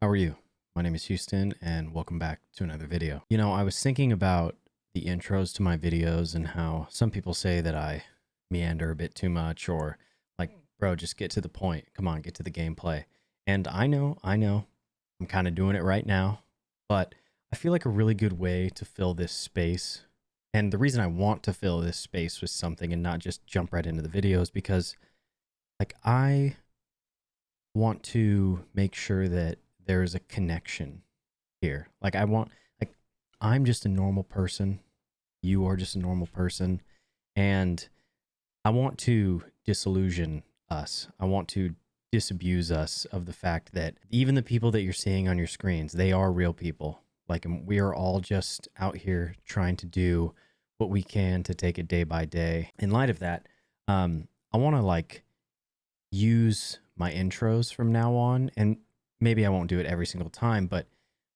How are you? My name is Houston and welcome back to another video. You know, I was thinking about the intros to my videos and how some people say that I meander a bit too much or like, bro, just get to the point. Come on, get to the gameplay. And I know, I'm kind of doing it right now, but I feel like a really good way to fill this space. And the reason I want to fill this space with something and not just jump right into the videos because like I want to make sure that there is a connection here. Like like I'm just a normal person. You are just a normal person. And I want to disillusion us. I want to disabuse us of the fact that even the people that you're seeing on your screens, they are real people. Like we are all just out here trying to do what we can to take it day by day. In light of that, I want to like use my intros from now on, and maybe I won't do it every single time, but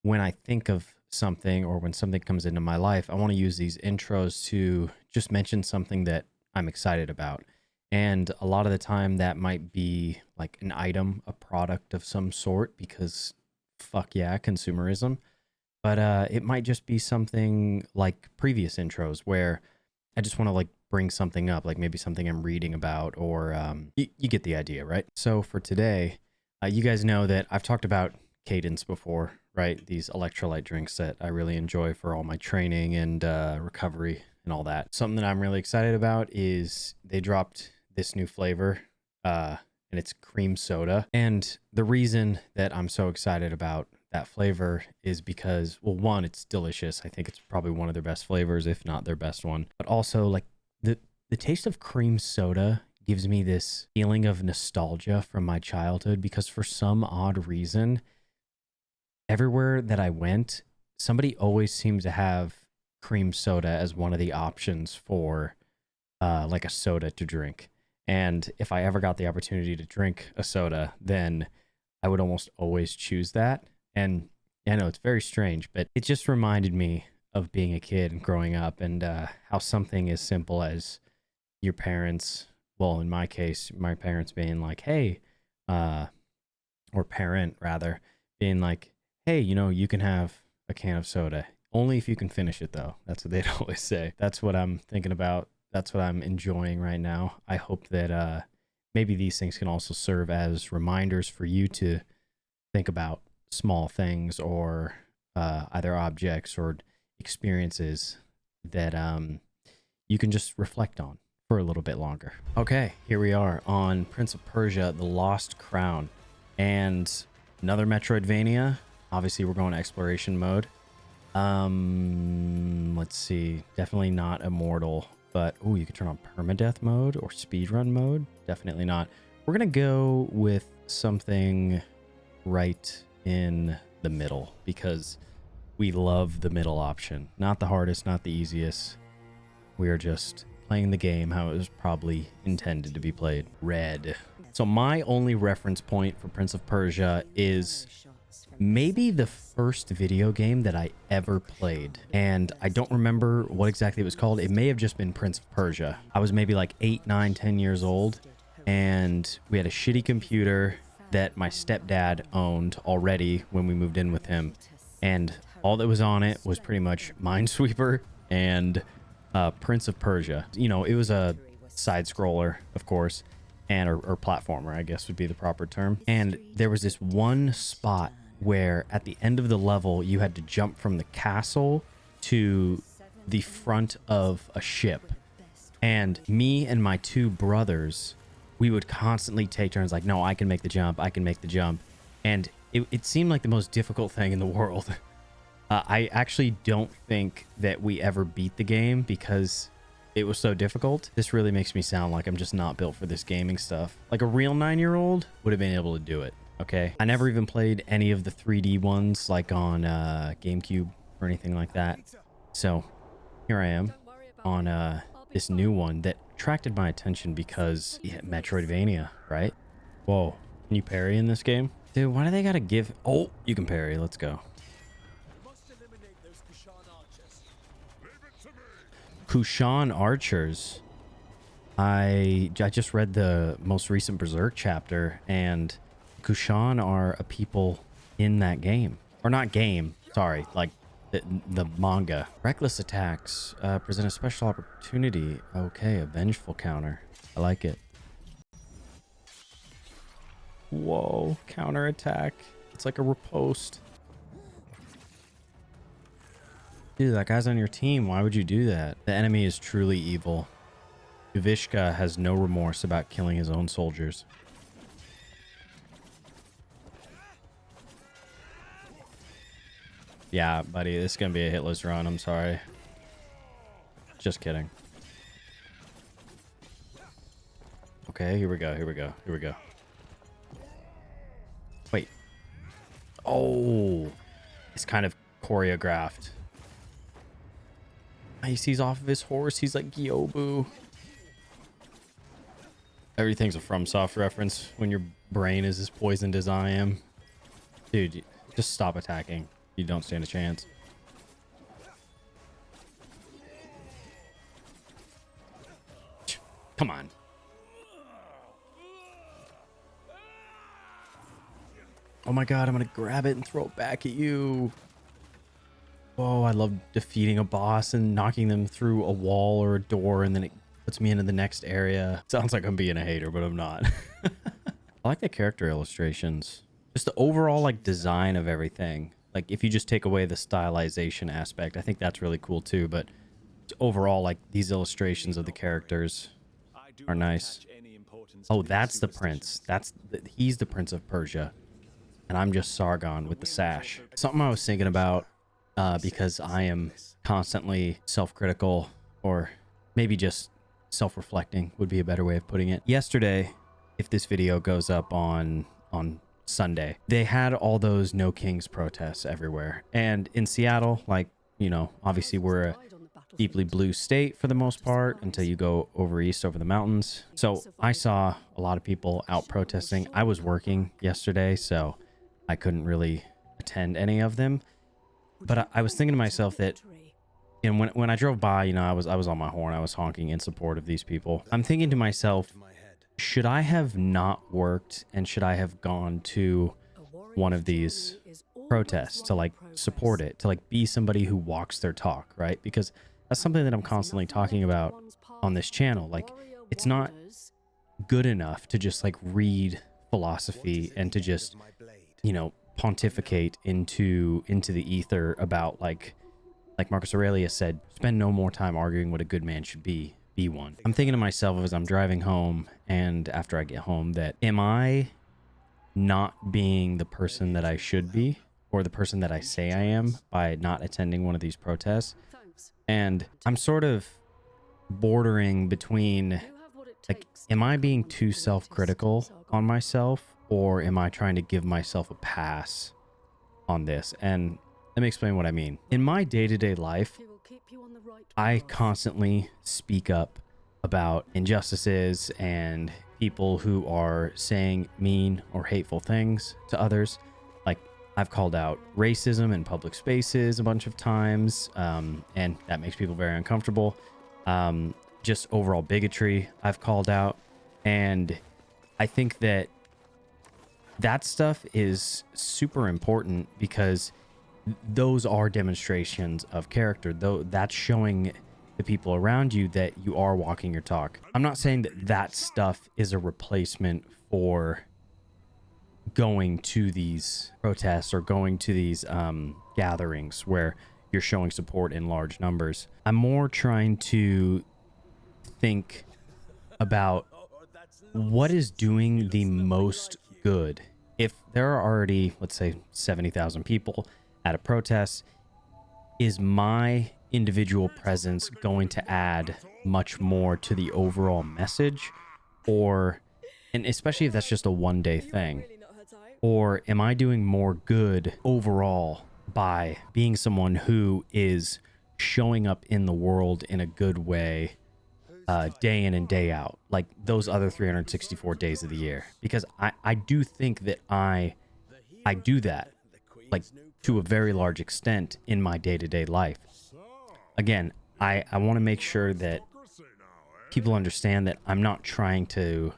when I think of something or when something comes into my life, I want to use these intros to just mention something that I'm excited about. And a lot of the time that might be like an item, a product of some sort, because fuck yeah, consumerism. But it might just be something like previous intros where I just want to like bring something up, like maybe something I'm reading about, or you get the idea, right? So for today, you guys know that I've talked about Cadence before, right? These electrolyte drinks that I really enjoy for all my training and recovery and all that. Something that I'm really excited about is they dropped this new flavor, and it's cream soda. And the reason that I'm so excited about that flavor is because, well, one, it's delicious. I think it's probably one of their best flavors, if not their best one. But also, like the taste of cream soda gives me this feeling of nostalgia from my childhood because for some odd reason, everywhere that I went, somebody always seemed to have cream soda as one of the options for like a soda to drink. And if I ever got the opportunity to drink a soda, then I would almost always choose that. And I know it's very strange, but it just reminded me of being a kid and growing up and how something as simple as your parents, well, in my case, my parents being like, hey, or parent rather, being like, hey, you know, you can have a can of soda. Only if you can finish it, though. That's what they'd always say. That's what I'm thinking about. That's what I'm enjoying right now. I hope that maybe these things can also serve as reminders for you to think about small things or either objects or experiences that you can just reflect on for a little bit longer. Okay, here we are on Prince of Persia: The Lost Crown, and another Metroidvania. Obviously, we're going exploration mode. Let's see. Definitely not immortal, but oh, you can turn on permadeath mode or speedrun mode. Definitely not. We're gonna go with something right in the middle because we love the middle option. Not the hardest, not the easiest. We are just playing the game how it was probably intended to be played. Red. So my only reference point for Prince of Persia is maybe the first video game that I ever played. And I don't remember what exactly it was called. It may have just been Prince of Persia. I was maybe like 8, 9, 10 years old. And we had a shitty computer that my stepdad owned already when we moved in with him. And all that was on it was pretty much Minesweeper and Prince of Persia. You know, it was a side scroller, of course, and or platformer, I guess would be the proper term. And there was this one spot where at the end of the level, you had to jump from the castle to the front of a ship. And me and my two brothers, we would constantly take turns like, no, I can make the jump. I can make the jump. And it seemed like the most difficult thing in the world. I actually don't think that we ever beat the game because it was so difficult. This really makes me sound like I'm just not built for this gaming stuff. Like a real 9-year-old would have been able to do it. Okay. I never even played any of the 3D ones like on GameCube or anything like that. So here I am on this new one that attracted my attention because yeah, Metroidvania, right? Whoa. Can you parry in this game? Dude, why do they gotta give... Oh, you can parry. Let's go. Kushan archers. I just read the most recent Berserk chapter, and Kushan are a people in that game. Or not game, sorry, like the manga. Reckless attacks present a special opportunity. Okay, a vengeful counter. I like it. Whoa, counter attack. It's like a riposte. Dude, that guy's on your team. Why would you do that? The enemy is truly evil. Yuvishka has no remorse about killing his own soldiers. Yeah, buddy, this is gonna be a hitless run. I'm sorry. Just kidding. Okay, here we go. Here we go. Here we go. Wait. Oh, it's kind of choreographed. He's off of his horse. He's like Gyobu. Everything's a FromSoft reference when your brain is as poisoned as I am. Dude, just stop attacking. You don't stand a chance. Come on. Oh my god, I'm gonna grab it and throw it back at you. Oh, I love defeating a boss and knocking them through a wall or a door, and then it puts me into the next area. Sounds like I'm being a hater, but I'm not. I like the character illustrations. Just the overall like design of everything. Like if you just take away the stylization aspect, I think that's really cool too. But overall, like these illustrations of the characters are nice. Oh, that's the prince. He's the Prince of Persia. And I'm just Sargon with the sash. Something I was thinking about because I am constantly self-critical, or maybe just self-reflecting would be a better way of putting it. Yesterday, if this video goes up on Sunday, they had all those No Kings protests everywhere. And in Seattle, like, you know, obviously we're a deeply blue state for the most part until you go over east over the mountains. So I saw a lot of people out protesting. I was working yesterday, so I couldn't really attend any of them. But I was thinking to myself that, and when I drove by, you know, I was on my horn. I was honking in support of these people. I'm thinking to myself, should I have not worked and should I have gone to one of these protests to like support it, to like be somebody who walks their talk, right? Because that's something that I'm constantly talking about on this channel. Like, it's not good enough to just like read philosophy and to just, you know, pontificate into the ether about like Marcus Aurelius said, spend no more time arguing what a good man should be one. I'm thinking to myself as I'm driving home and after I get home that, am I not being the person that I should be, or the person that I say I am, by not attending one of these protests? And I'm sort of bordering between, like, am I being too self-critical on myself, or am I trying to give myself a pass on this? And let me explain what I mean. In my day-to-day life, I constantly speak up about injustices and people who are saying mean or hateful things to others. Like, I've called out racism in public spaces a bunch of times, and that makes people very uncomfortable. Just overall bigotry I've called out. And I think that stuff is super important because those are demonstrations of character, though. That's showing the people around you that you are walking your talk. I'm not saying that stuff is a replacement for going to these protests or going to these gatherings where you're showing support in large numbers. I'm more trying to think about what is doing the most good. If there are already, let's say, 70,000 people at a protest, is my individual presence going to add much more to the overall message? Or, and especially if that's just a one-day thing, or am I doing more good overall by being someone who is showing up in the world in a good way, day in and day out, like those other 364 days of the year? Because I do think that I do that, like, to a very large extent in my day-to-day life. Again, I want to make sure that people understand that I'm not trying to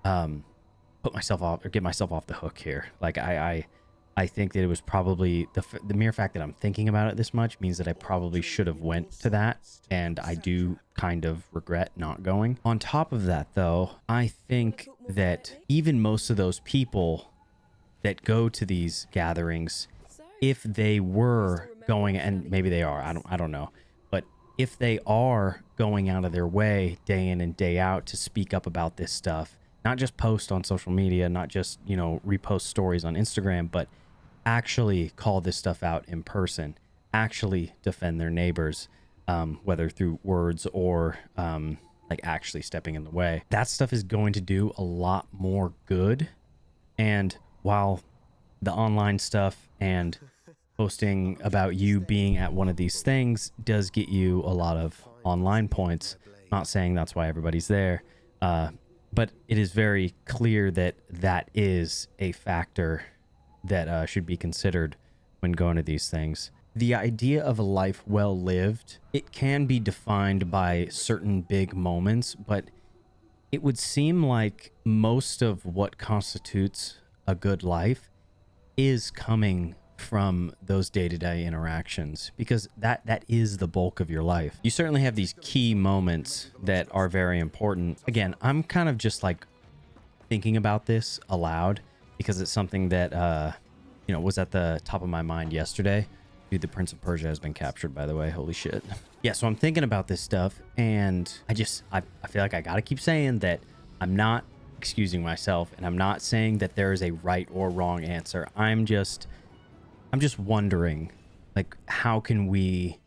put myself off or get myself off the hook here. Like, I I think that it was probably the mere fact that I'm thinking about it this much means that I probably should have went to that, and I do kind of regret not going. On top of that, though, I think that even most of those people that go to these gatherings, if they were going, and maybe they are, I don't know, but if they are going out of their way day in and day out to speak up about this stuff, not just post on social media, not just, you know, repost stories on Instagram, but actually call this stuff out in person, actually defend their neighbors, whether through words or like actually stepping in the way. That stuff is going to do a lot more good. And while the online stuff and posting about you being at one of these things does get you a lot of online points, not saying that's why everybody's there, but it is very clear that that is a factor that should be considered when going to these things. The idea of a life well lived, it can be defined by certain big moments, but it would seem like most of what constitutes a good life is coming from those day-to-day interactions, because that is the bulk of your life. You certainly have these key moments that are very important. Again, I'm kind of just like thinking about this aloud because it's something that you know, was at the top of my mind yesterday. Dude, the Prince of Persia has been captured, by the way. Holy shit. Yeah, so I'm thinking about this stuff, and I feel like I gotta keep saying that I'm not excusing myself, and I'm not saying that there is a right or wrong answer. I'm just wondering, like, how can we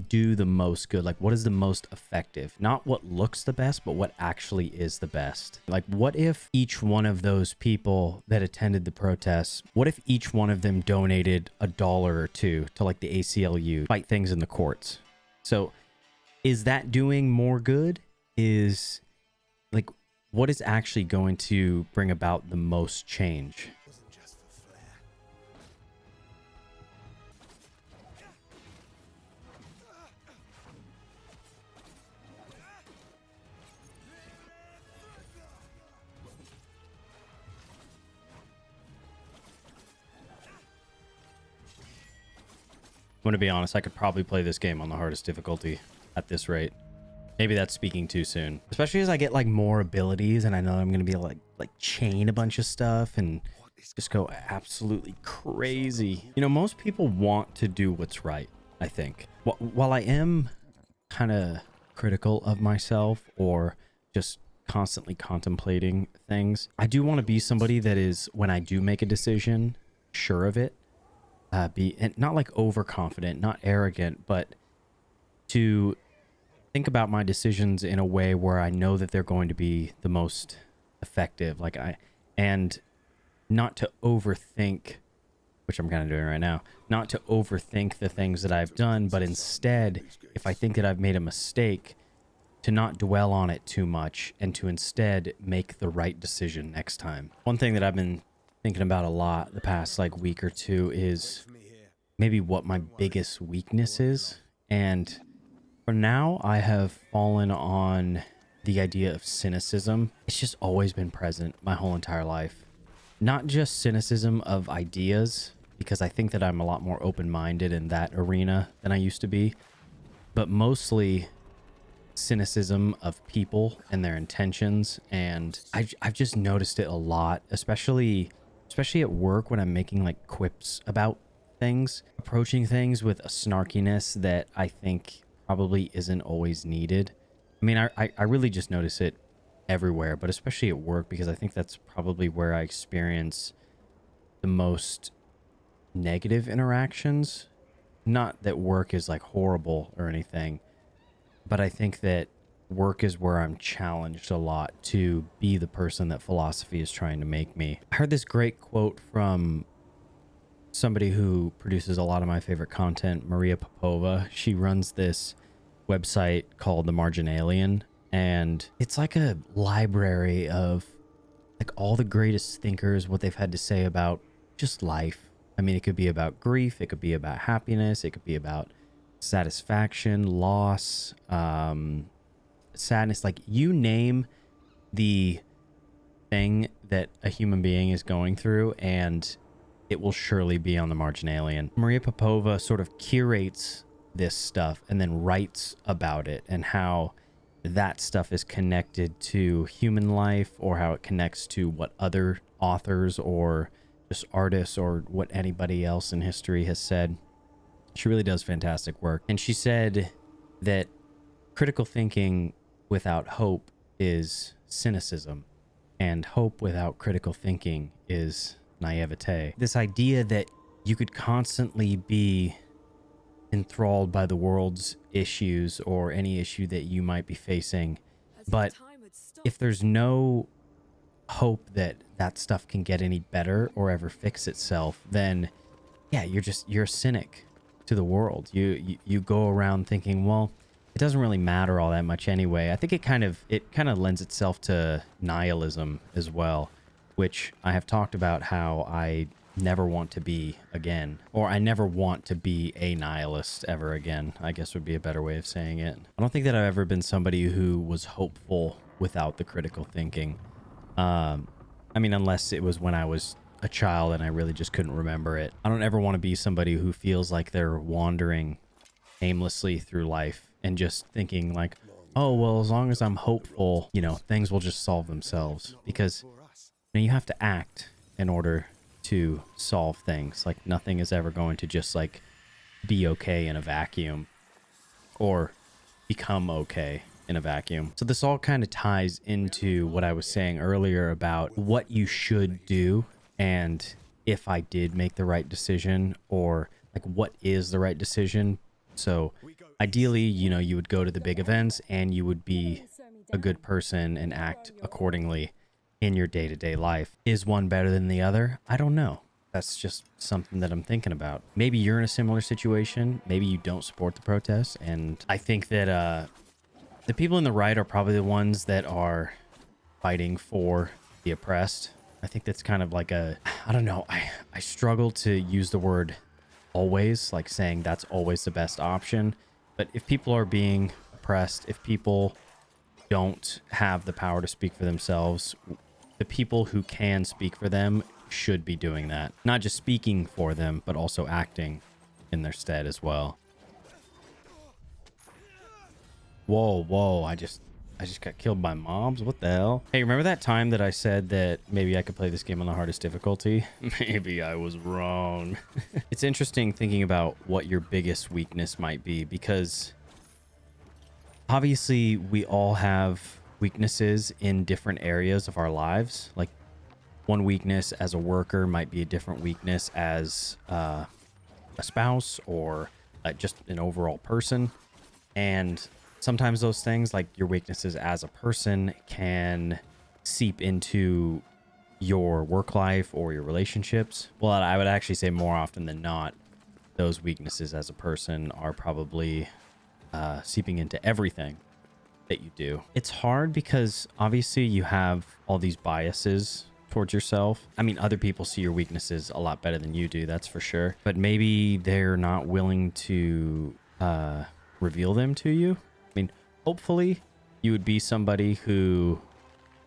do the most good? Like, what is the most effective? Not what looks the best, but what actually is the best. Like, what if each one of those people that attended the protests, what if each one of them donated $1 or $2 to like the ACLU, fight things in the courts? So is that doing more good? Is like, what is actually going to bring about the most change? I'm gonna be honest, I could probably play this game on the hardest difficulty at this rate. Maybe that's speaking too soon. Especially as I get like more abilities and I know I'm gonna be able to like chain a bunch of stuff and just go absolutely crazy. You know, most people want to do what's right, I think. While I am kind of critical of myself or just constantly contemplating things, I do want to be somebody that is, when I do make a decision, sure of it. And not like overconfident, not arrogant, but to think about my decisions in a way where I know that they're going to be the most effective. And not to overthink, which I'm kind of doing right now, not to overthink the things that I've done, but instead, if I think that I've made a mistake, to not dwell on it too much and to instead make the right decision next time. One thing that I've been thinking about a lot the past like week or two is maybe what my biggest weakness is. And for now, I have fallen on the idea of cynicism. It's just always been present my whole entire life. Not just cynicism of ideas, because I think that I'm a lot more open-minded in that arena than I used to be, but mostly cynicism of people and their intentions. And I've just noticed it a lot, especially at work when I'm making like quips about things, approaching things with a snarkiness that I think probably isn't always needed. I mean, I really just notice it everywhere, but especially at work, because I think that's probably where I experience the most negative interactions. Not that work is like horrible or anything, but I think that work is where I'm challenged a lot to be the person that philosophy is trying to make me. I heard this great quote from somebody who produces a lot of my favorite content, Maria Popova. She runs this website called The Marginalian, and it's like a library of like all the greatest thinkers, what they've had to say about just life. I mean, it could be about grief, it could be about happiness, it could be about satisfaction, loss, sadness, like you name the thing that a human being is going through, and it will surely be on the Marginalian. Maria Popova sort of curates this stuff and then writes about it and how that stuff is connected to human life, or how it connects to what other authors or just artists or what anybody else in history has said. She really does fantastic work. And she said that critical thinking without hope is cynicism, and hope without critical thinking is naivete. This idea that you could constantly be enthralled by the world's issues or any issue that you might be facing, but if there's no hope that that stuff can get any better or ever fix itself, then yeah, you're a cynic to the world. You go around thinking, well, it doesn't really matter all that much anyway. I think it kind of lends itself to nihilism as well, which I have talked about how I never want to be again, or I never want to be a nihilist ever again, I guess would be a better way of saying it. I don't think that I've ever been somebody who was hopeful without the critical thinking. I mean, unless it was when I was a child and I really just couldn't remember it. I don't ever want to be somebody who feels like they're wandering aimlessly through life and just thinking like, oh, well, as long as I'm hopeful, you know, things will just solve themselves. Because you know, you have to act in order to solve things. Like nothing is ever going to just like be okay in a vacuum or become okay in a vacuum. So this all kind of ties into what I was saying earlier about what you should do, and if I did make the right decision, or like what is the right decision. So ideally, you know, you would go to the big events and you would be a good person and act accordingly in your day-to-day life. Is one better than the other? I don't know. That's just something that I'm thinking about. Maybe you're in a similar situation. Maybe you don't support the protests. And I think that the people in the right are probably the ones that are fighting for the oppressed. I think that's kind of like I don't know. I struggle to use the word always, like saying that's always the best option. But if people are being oppressed, if people don't have the power to speak for themselves, the people who can speak for them should be doing that. Not just speaking for them, but also acting in their stead as well. Whoa, I just got killed by mobs. What the hell? Hey, remember that time that I said that maybe I could play this game on the hardest difficulty? Maybe I was wrong. It's interesting thinking about what your biggest weakness might be, because obviously we all have weaknesses in different areas of our lives. Like one weakness as a worker might be a different weakness as a spouse, or just an overall person. And sometimes those things, like your weaknesses as a person, can seep into your work life or your relationships. Well, I would actually say more often than not, those weaknesses as a person are probably seeping into everything that you do. It's hard because obviously you have all these biases towards yourself. I mean, other people see your weaknesses a lot better than you do, that's for sure. But maybe they're not willing to reveal them to you. I mean, hopefully you would be somebody who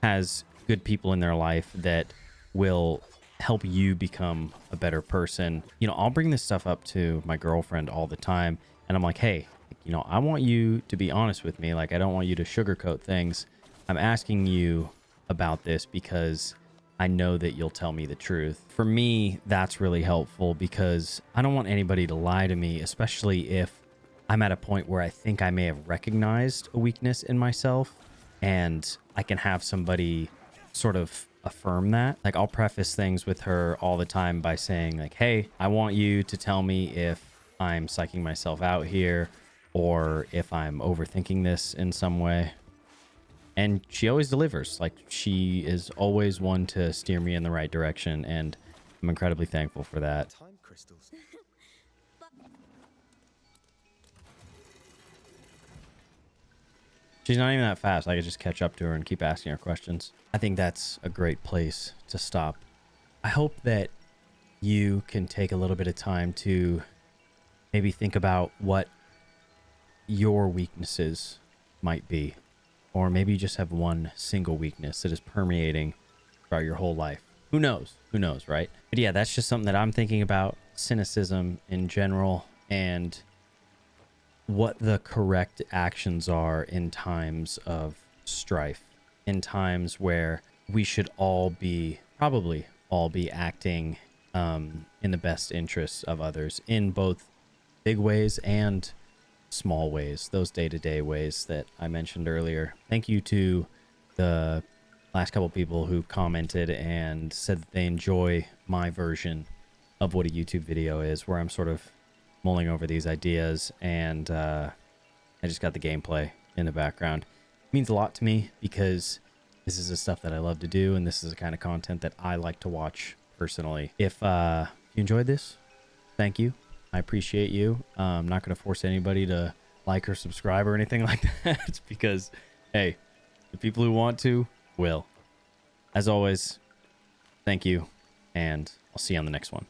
has good people in their life that will help you become a better person. You know, I'll bring this stuff up to my girlfriend all the time, and I'm like, hey, you know, I want you to be honest with me. Like, I don't want you to sugarcoat things. I'm asking you about this because I know that you'll tell me the truth. For me, that's really helpful, because I don't want anybody to lie to me, especially if I'm at a point where I think I may have recognized a weakness in myself, and I can have somebody sort of affirm that. Like, I'll preface things with her all the time by saying like, hey, I want you to tell me if I'm psyching myself out here, or if I'm overthinking this in some way. And she always delivers. Like, she is always one to steer me in the right direction, and I'm incredibly thankful for that. Time crystals. She's not even that fast. I could just catch up to her and keep asking her questions. I think that's a great place to stop. I hope that you can take a little bit of time to maybe think about what your weaknesses might be. Or maybe you just have one single weakness that is permeating throughout your whole life. Who knows? Who knows, right? But yeah, that's just something that I'm thinking about, cynicism in general, and what the correct actions are in times of strife, in times where we should all be, probably all be acting in the best interests of others in both big ways and small ways, those day-to-day ways that I mentioned earlier. Thank you to the last couple people who commented and said that they enjoy my version of what a YouTube video is, where I'm sort of mulling over these ideas, and I just got the gameplay in the background. It means a lot to me because this is the stuff that I love to do, and this is the kind of content that I like to watch personally. If you enjoyed this, thank you. I appreciate you. I'm not going to force anybody to like or subscribe or anything like that because, hey, the people who want to will. As always, thank you, and I'll see you on the next one.